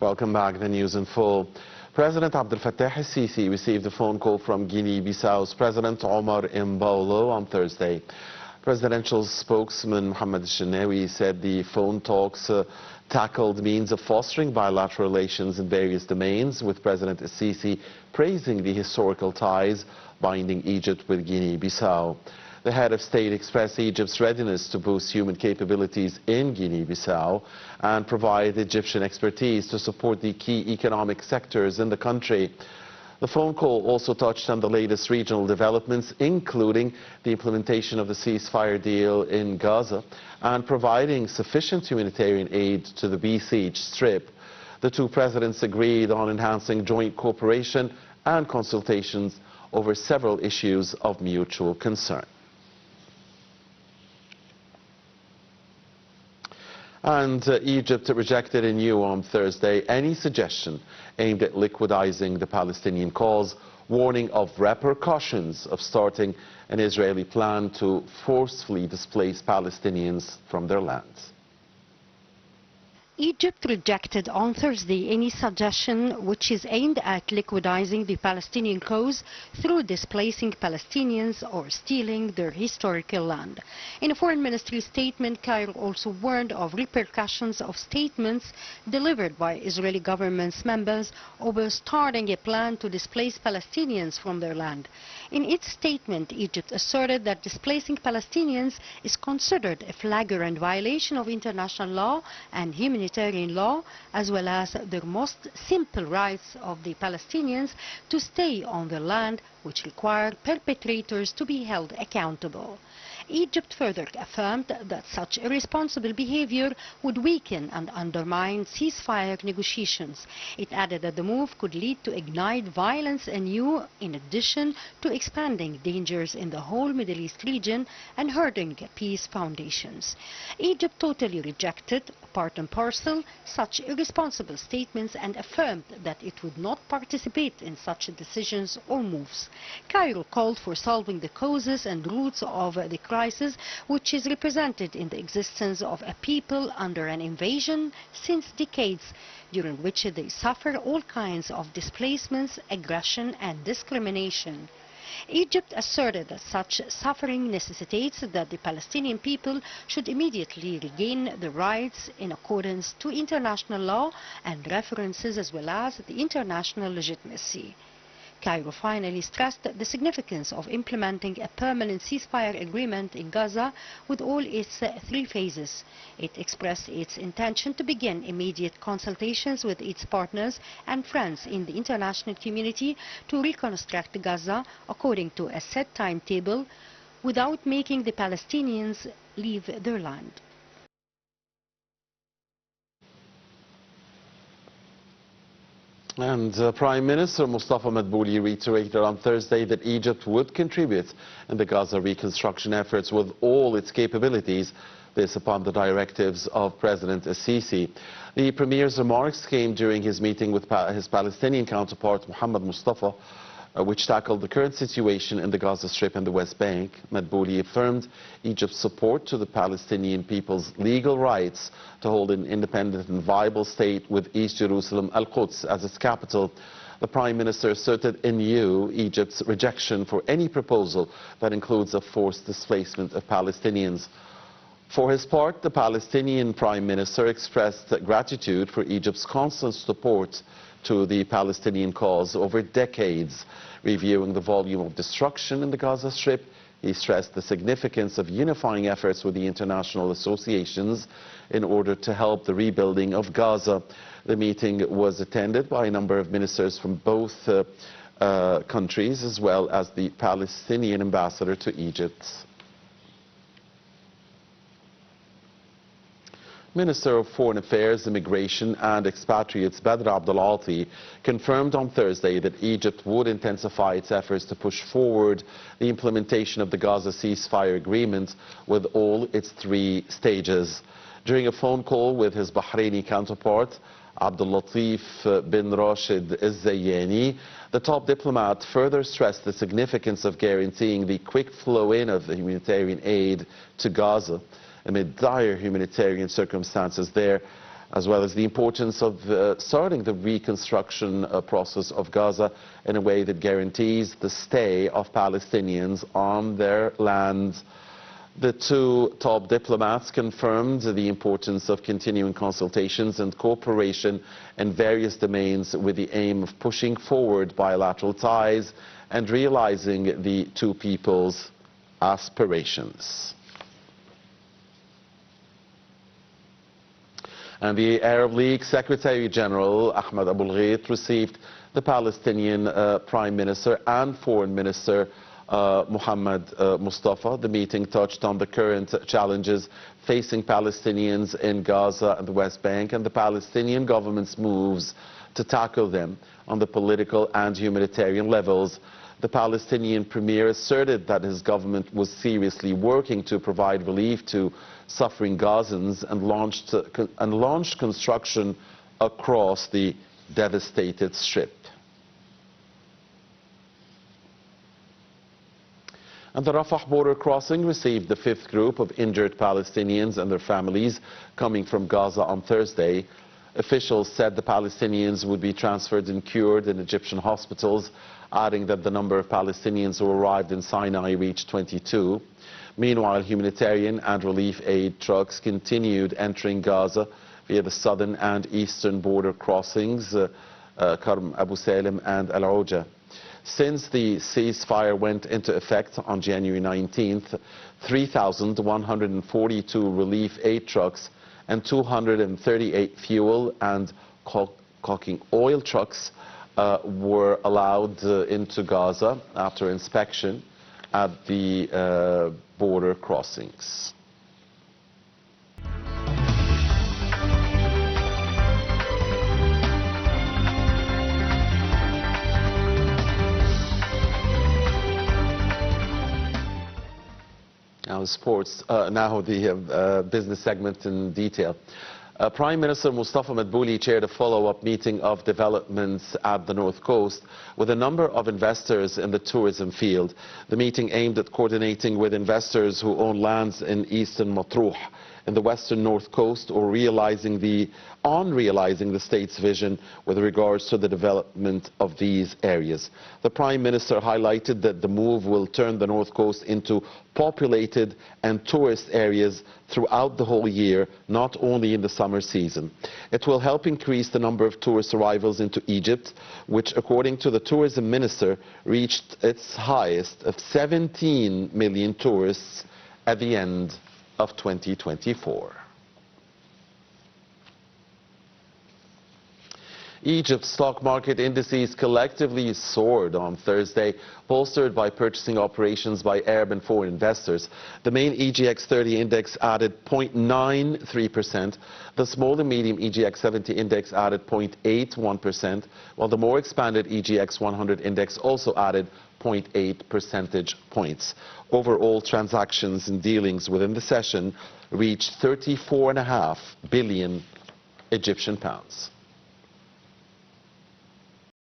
Welcome back. The news in full. President Abdel Fattah al-Sisi received a phone call from Guinea-Bissau's President Omar Mbolo on Thursday. Presidential spokesman Mohamed al-Shenawi said the phone talks tackled means of fostering bilateral relations in various domains, with President al-Sisi praising the historical ties binding Egypt with Guinea-Bissau. The head of state expressed Egypt's readiness to boost human capabilities in Guinea-Bissau and provide Egyptian expertise to support the key economic sectors in the country. The phone call also touched on the latest regional developments, including the implementation of the ceasefire deal in Gaza and providing sufficient humanitarian aid to the besieged Strip. The two presidents agreed on enhancing joint cooperation and consultations over several issues of mutual concern. And Egypt rejected anew on Thursday any suggestion aimed at liquidizing the Palestinian cause, warning of repercussions of starting an Israeli plan to forcefully displace Palestinians from their lands. Egypt rejected on Thursday any suggestion which is aimed at liquidizing the Palestinian cause through displacing Palestinians or stealing their historical land. In a foreign ministry statement, Cairo also warned of repercussions of statements delivered by Israeli government's members over starting a plan to displace Palestinians from their land. In its statement, Egypt asserted that displacing Palestinians is considered a flagrant violation of international law and humanitarian law, as well as the most simple rights of the Palestinians to stay on their land, which require perpetrators to be held accountable. Egypt further affirmed that such irresponsible behavior would weaken and undermine ceasefire negotiations. It added that the move could lead to ignite violence anew, in addition to expanding dangers in the whole Middle East region and hurting peace foundations. Egypt totally rejected, part and parcel, such irresponsible statements and affirmed that it would not participate in such decisions or moves. Cairo called for solving the causes and roots of the crisis, which is represented in the existence of a people under an invasion since decades, during which they suffer all kinds of displacements, aggression and discrimination. Egypt asserted that such suffering necessitates that the Palestinian people should immediately regain their rights in accordance to international law and references, as well as the international legitimacy. Cairo finally stressed the significance of implementing a permanent ceasefire agreement in Gaza with all its three phases. It expressed its intention to begin immediate consultations with its partners and friends in the international community to reconstruct Gaza according to a set timetable, without making the Palestinians leave their land. And Prime Minister Mustafa Madbouli reiterated on Thursday that Egypt would contribute in the Gaza reconstruction efforts with all its capabilities, this upon the directives of President al-Sisi. The Premier's remarks came during his meeting with his Palestinian counterpart Mohammed Mustafa, which tackled the current situation in the Gaza Strip and the West Bank. Madbouli affirmed Egypt's support to the Palestinian people's legal rights to hold an independent and viable state with East Jerusalem, Al-Quds, as its capital. The Prime Minister asserted anew Egypt's rejection for any proposal that includes a forced displacement of Palestinians. For his part, the Palestinian Prime Minister expressed gratitude for Egypt's constant support to the Palestinian cause over decades. Reviewing the volume of destruction in the Gaza Strip, he stressed the significance of unifying efforts with the international associations in order to help the rebuilding of Gaza. The meeting was attended by a number of ministers from both countries, as well as the Palestinian ambassador to Egypt. Minister of Foreign Affairs, Immigration and Expatriates Badr Abdel-Ati confirmed on Thursday that Egypt would intensify its efforts to push forward the implementation of the Gaza ceasefire agreement with all its three stages. During a phone call with his Bahraini counterpart, Abdul Latif bin Rashid al-Zayani, the top diplomat further stressed the significance of guaranteeing the quick flow-in of the humanitarian aid to Gaza amid dire humanitarian circumstances there. as well as the importance of starting the reconstruction process of Gaza in a way that guarantees the stay of Palestinians on their lands. The two top diplomats confirmed the importance of continuing consultations and cooperation in various domains with the aim of pushing forward bilateral ties and realizing the two peoples' aspirations. And the Arab League Secretary General Ahmed Abul Ghait received the Palestinian Prime Minister and Foreign Minister Mohammed Mustafa. The meeting touched on the current challenges facing Palestinians in Gaza and the West Bank and the Palestinian government's moves to tackle them on the political and humanitarian levels. The Palestinian premier asserted that his government was seriously working to provide relief to suffering Gazans and launched construction across the devastated Strip. And the Rafah border crossing received the fifth group of injured Palestinians and their families coming from Gaza on Thursday. Officials said the Palestinians would be transferred and cured in Egyptian hospitals, adding that the number of Palestinians who arrived in Sinai reached 22. Meanwhile, humanitarian and relief aid trucks continued entering Gaza via the southern and eastern border crossings, Karm Abu Salim and Al Auja. Since the ceasefire went into effect on January 19th, 3,142 relief aid trucks and 238 fuel and caulking oil trucks were allowed into Gaza after inspection at the border crossings. Now sports, now the business segment in detail. Prime Minister Mustafa Madbouli chaired a follow-up meeting of developments at the North Coast with a number of investors in the tourism field. The meeting aimed at coordinating with investors who own lands in eastern Matruh in the western North Coast or realizing the state's vision with regards to the development of these areas. The Prime Minister highlighted that the move will turn the North Coast into populated and tourist areas throughout the whole year, not only in the summer season. It will help increase the number of tourist arrivals into Egypt, which, according to the tourism minister, reached its highest of 17 million tourists at the end of 2024. Egypt's stock market indices collectively soared on Thursday, bolstered by purchasing operations by Arab and foreign investors. The main EGX 30 index added 0.93%. The small and medium EGX 70 index added 0.81%, while the more expanded EGX 100 index also added 0.8 percentage points. Overall transactions and dealings within the session reached 34.5 billion Egyptian pounds.